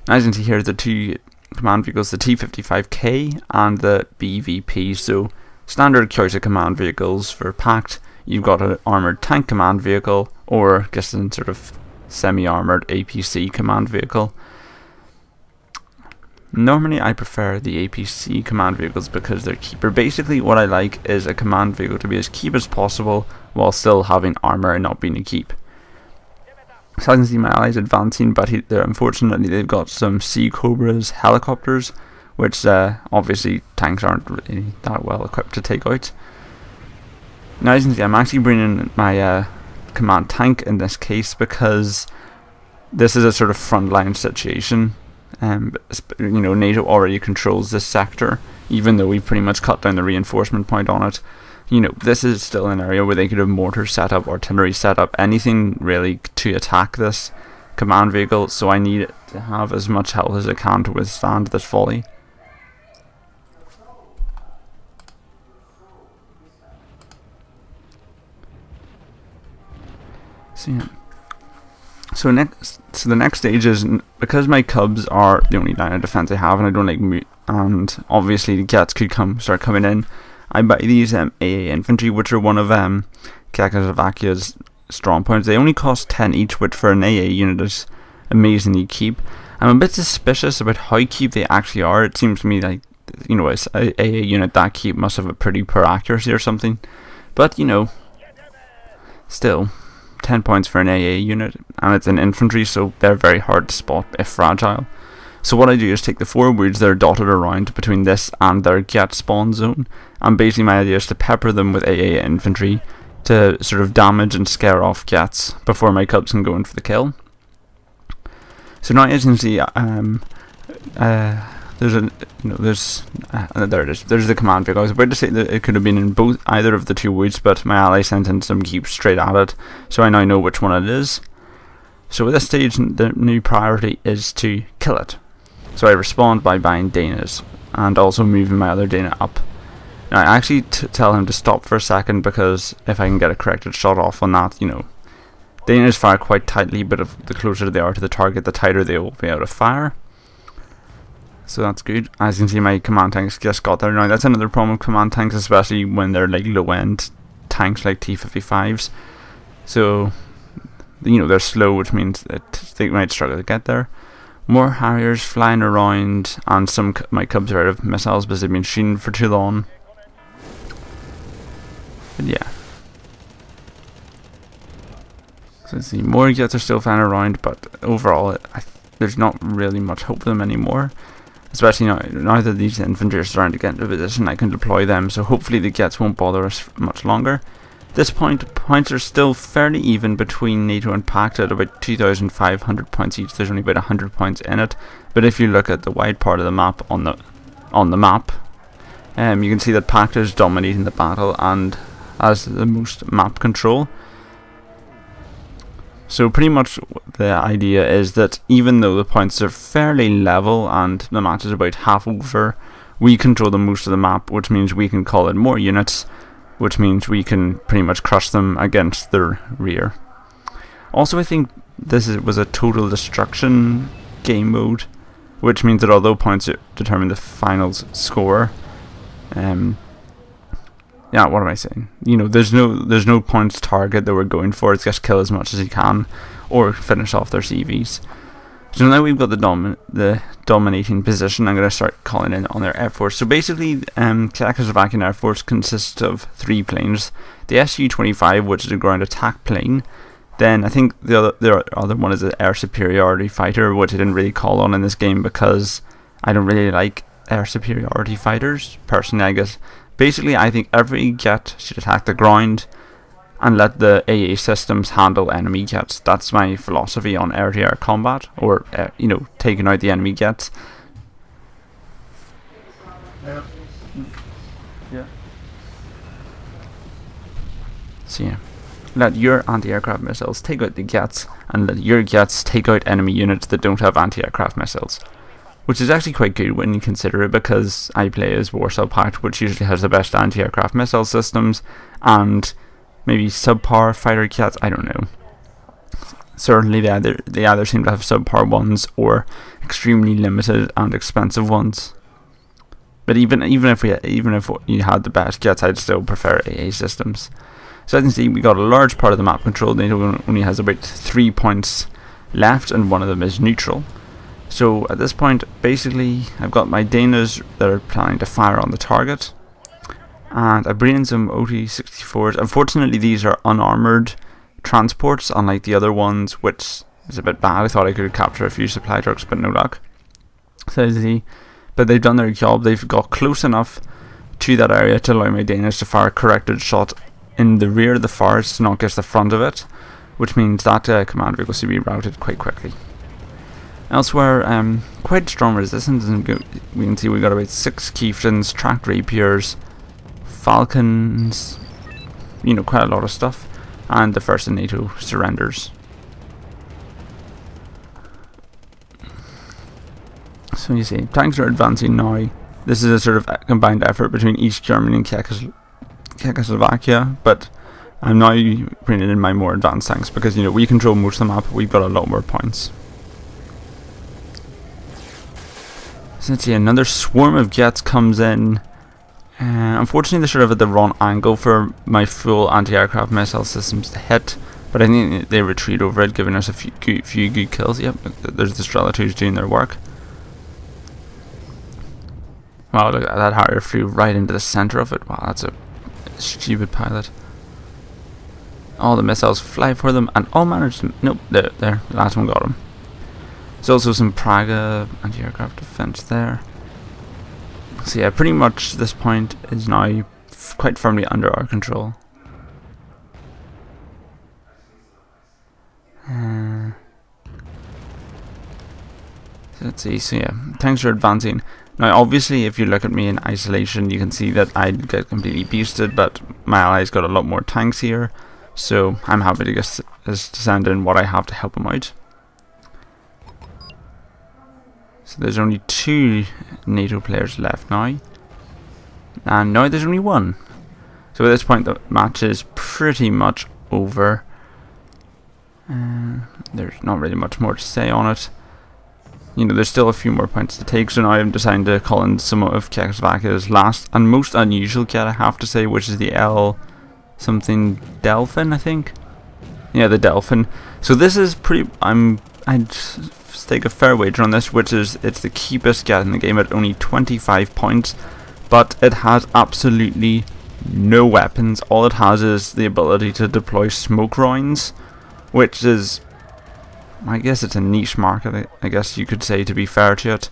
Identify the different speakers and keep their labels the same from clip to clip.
Speaker 1: As you can see here, the two command vehicles, the T-55K and the BVP. So standard choice of command vehicles for Pact. You've got an armoured tank command vehicle, or just a sort of semi-armoured APC command vehicle. Normally I prefer the APC command vehicles because they're cheaper. Basically what I like is a command vehicle to be as cheap as possible while still having armour and not being a keep. So I can see my allies advancing, but unfortunately they've got some Sea Cobras helicopters, which obviously tanks aren't really that well equipped to take out. Now as you can see, I'm actually bringing my command tank in this case because this is a sort of frontline situation. NATO already controls this sector, even though we've pretty much cut down the reinforcement point on it. This is still an area where they could have mortars set up, artillery set up, anything really to attack this command vehicle, so I need it to have as much health as it can to withstand this volley. So the next stage is, because my Cubs are the only line of defense I have, and I don't like and obviously the Gets could start coming in, I buy these AA infantry, which are one of Czechoslovakia's strong points. They only cost 10 each, which for an AA unit is amazingly cheap. I'm a bit suspicious about how cheap they actually are. It seems to me like, a AA unit that cheap must have a pretty poor accuracy or something. But, still, 10 points for an AA unit, and it's an infantry, so they're very hard to spot if fragile. So what I do is take the 4 woods that are dotted around between this and their Get spawn zone, and basically my idea is to pepper them with AA infantry to sort of damage and scare off Gets before my Cubs can go in for the kill. So now as you can see, there it is. There's the command vehicle. I was about to say that it could have been in either of the 2 woods, but my ally sent in some keeps straight at it, so I now know which one it is. So at this stage, the new priority is to kill it. So I respond by buying Danas, and also moving my other Dana up. Now I actually tell him to stop for a second, because if I can get a corrected shot off on that, Danas fire quite tightly, but if the closer they are to the target, the tighter they will be out of fire. So that's good. As you can see, my command tanks just got there. Now that's another problem with command tanks, especially when they're like low-end tanks like T-55s. So, they're slow, which means that they might struggle to get there. More Harriers flying around, and some my Cubs are out of missiles because they've been shooting for too long. But yeah. So let's see, more Jets are still flying around, but overall, there's not really much hope for them anymore. Especially now that these infantry are starting to get into position, I can deploy them, so hopefully the Gets won't bother us much longer. At this point, points are still fairly even between NATO and Pact at about 2,500 points each. There's only about 100 points in it, but if you look at the wide part of the map on the map, you can see that Pact is dominating the battle and has the most map control. So pretty much the idea is that even though the points are fairly level and the match is about half over, we control the most of the map, which means we can call in more units, which means we can pretty much crush them against their rear. Also, I think this was a total destruction game mode, which means that although points determine the final score, yeah, what am I saying? There's no points target that we're going for. It's just kill as much as you can, or finish off their CVs. So now we've got the dominating position. I'm going to start calling in on their Air Force. So basically, Czechoslovakian Air Force consists of 3 planes. The Su-25, which is a ground attack plane. Then I think the other one is an air superiority fighter, which I didn't really call on in this game because I don't really like air superiority fighters. Personally, I guess. Basically, I think every Jet should attack the ground and let the AA systems handle enemy Jets. That's my philosophy on air-to-air combat, or taking out the enemy Jets. Yeah. So yeah, let your anti-aircraft missiles take out the Jets, and let your Jets take out enemy units that don't have anti-aircraft missiles. Which is actually quite good when you consider it, because I play as Warsaw Pact, which usually has the best anti-aircraft missile systems, and maybe subpar fighter jets, I don't know. certainly they either seem to have subpar ones or extremely limited and expensive ones. But even if you had the best kits, I'd still prefer AA systems. So as you can see, we got a large part of the map controlled. NATO only has about 3 points left, and one of them is neutral. So at this point, basically, I've got my Danas that are planning to fire on the target, and I bring in some OT-64s. Unfortunately, these are unarmoured transports, unlike the other ones, which is a bit bad. I thought I could capture a few supply trucks, but no luck. So as you see, but they've done their job. They've got close enough to that area to allow my Danas to fire a corrected shot in the rear of the forest to not get the front of it, which means that command vehicle should be routed quite quickly. Elsewhere, quite strong resistance. We can see we got about 6 chieftains, tracked rapiers, falcons, quite a lot of stuff, and the first of NATO surrenders. So you see, tanks are advancing now. This is a sort of combined effort between East Germany and Czechoslovakia, but I'm now bringing in my more advanced tanks because we control most of the map. We've got a lot more points. So let's see, another swarm of jets comes in. Unfortunately, they're sort of at the wrong angle for my full anti-aircraft missile systems to hit, but I think they retreat over it, giving us a few good kills. Yep, there's the Strela 2s doing their work. Wow, look at that Harrier flew right into the center of it. Wow, that's a stupid pilot. All the missiles fly for them, and all managed to... Nope, there, the last one got him. There's also some Praga anti-aircraft defense there. So yeah, pretty much this point is now quite firmly under our control. So let's see, so yeah, tanks are advancing. Now obviously if you look at me in isolation, you can see that I'd get completely beasted, but my allies got a lot more tanks here, so I'm happy to just send in what I have to help them out. So there's only 2 NATO players left now, and now there's only 1. So at this point the match is pretty much over. There's not really much more to say on it. There's still a few more points to take, so now I'm deciding to call in some of Czechoslovakia's last and most unusual kit, I have to say, which is the L something Delphin, I think. Yeah, the Delphin. So this is pretty... I'd stake a fair wager on this, it's the cheapest kit in the game at only 25 points, but it has absolutely no weapons. All it has is the ability to deploy smoke rounds, which is... I guess it's a niche market, I guess you could say, to be fair to it.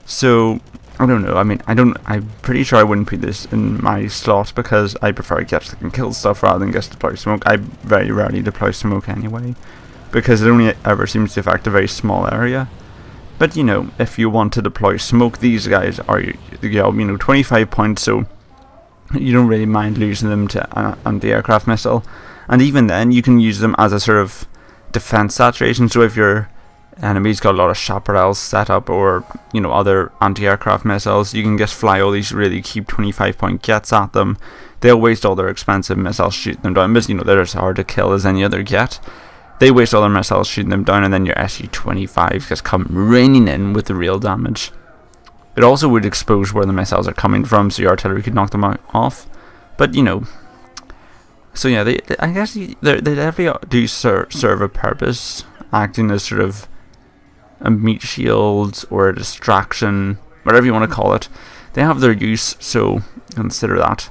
Speaker 1: So, I don't know, I'm pretty sure I wouldn't put this in my slot because I prefer kits that can kill stuff rather than just deploy smoke. I very rarely deploy smoke anyway, because it only ever seems to affect a very small area. But if you want to deploy smoke, these guys are, 25 points, so you don't really mind losing them to an anti-aircraft missile. And even then, you can use them as a sort of defense saturation. So if your enemy's got a lot of chaparrals set up, or other anti-aircraft missiles, you can just fly all these really cheap 25-point jets at them. They'll waste all their expensive missiles shooting them down, because they're as hard to kill as any other jet. They waste all their missiles shooting them down, and then your Su-25s just come raining in with the real damage. It also would expose where the missiles are coming from, so your artillery could knock them off. But so yeah, I guess they definitely do serve a purpose, acting as sort of a meat shield or a distraction, whatever you want to call it. They have their use, so consider that.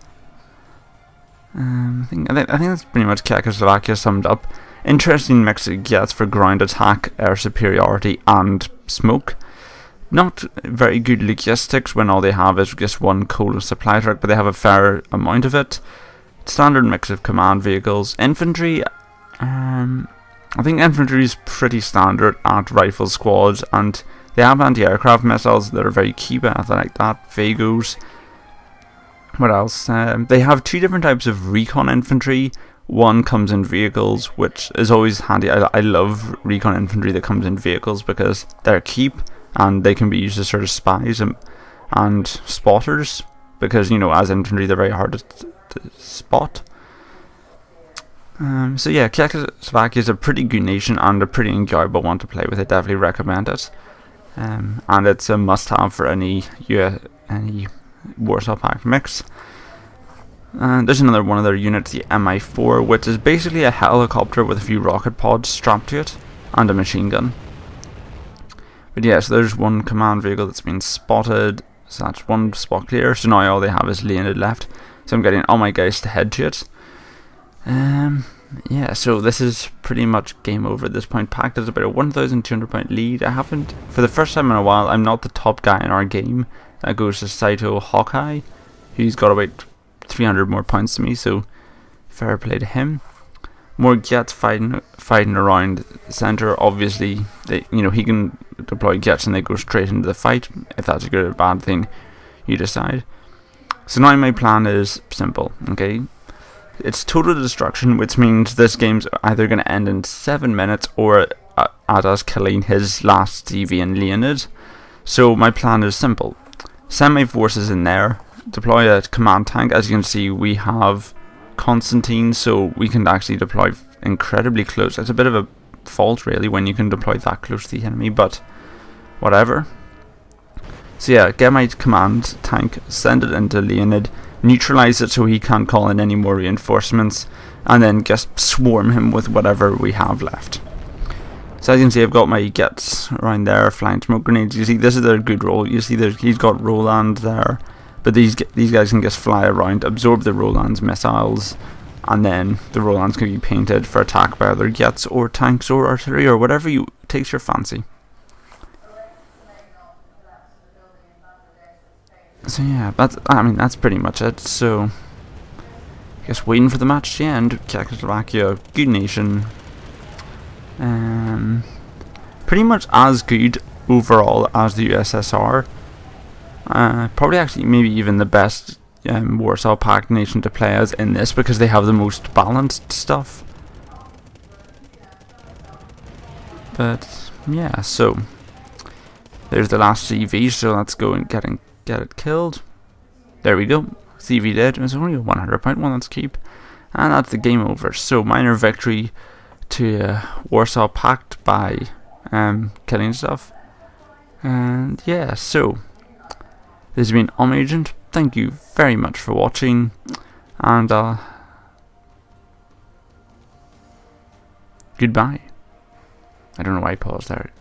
Speaker 1: I think that's pretty much Czechoslovakia summed up. Interesting mix of jets for ground attack, air superiority, and smoke. Not very good logistics when all they have is just one coal supply truck, but they have a fair amount of it. Standard mix of command vehicles. Infantry, I think infantry is pretty standard at rifle squads, and they have anti-aircraft missiles that are very cheap, I like that. Vagos. What else? They have 2 different types of recon infantry. One comes in vehicles, which is always handy. I love recon infantry that comes in vehicles because they're cheap and they can be used as sort of spies and spotters, because as infantry they're very hard to spot. So yeah, Czechoslovakia is a pretty good nation and a pretty enjoyable one to play with. I definitely recommend it. And it's a must-have for any Warsaw Pact mix. And there's another one of their units, the Mi-4, which is basically a helicopter with a few rocket pods strapped to it and a machine gun. But yeah, so there's one command vehicle that's been spotted, so that's one spot clear. So now all they have is Leonid left, so I'm getting all my guys to head to it. Yeah, so this is pretty much game over at this point. Pact is about a 1,200 point lead. I haven't, for the first time in a while, I'm not the top guy in our game. That goes to Saito Hawkeye, who's got about 300 more points than me, so fair play to him. More Jets fighting around the center. Obviously, he can deploy Jets and they go straight into the fight. If that's a good or bad thing, you decide. So now my plan is simple. Okay, it's total destruction, which means this game's either going to end in 7 minutes or at us killing his last CV and Leonid. So my plan is simple: send my forces in there, deploy a command tank. As you can see, we have Constantine, so we can actually deploy incredibly close. It's a bit of a fault really when you can deploy that close to the enemy, but whatever. So yeah, get my command tank, send it into Leonid, neutralize it so he can't call in any more reinforcements, and then just swarm him with whatever we have left. So as you can see, I've got my Jets around there, flying smoke grenades. You see, this is their good roll. You see, he's got Roland there. But these guys can just fly around, absorb the Roland's missiles, and then the Rolands can be painted for attack by other Jets or tanks or artillery or whatever takes your fancy. So yeah, that's pretty much it. So just waiting for the match to end. Czechoslovakia, good nation. Pretty much as good overall as the U.S.S.R. Probably actually maybe even the best Warsaw Pact nation to play as in this, because they have the most balanced stuff. But yeah, so there's the last CV, so let's go and get it killed. There we go, CV dead. It's only a 100 point one, let's keep. And that's the game over. So minor victory to Warsaw Pact by killing stuff. And yeah, so this has been Agent. Thank you very much for watching, and goodbye. I don't know why I paused there.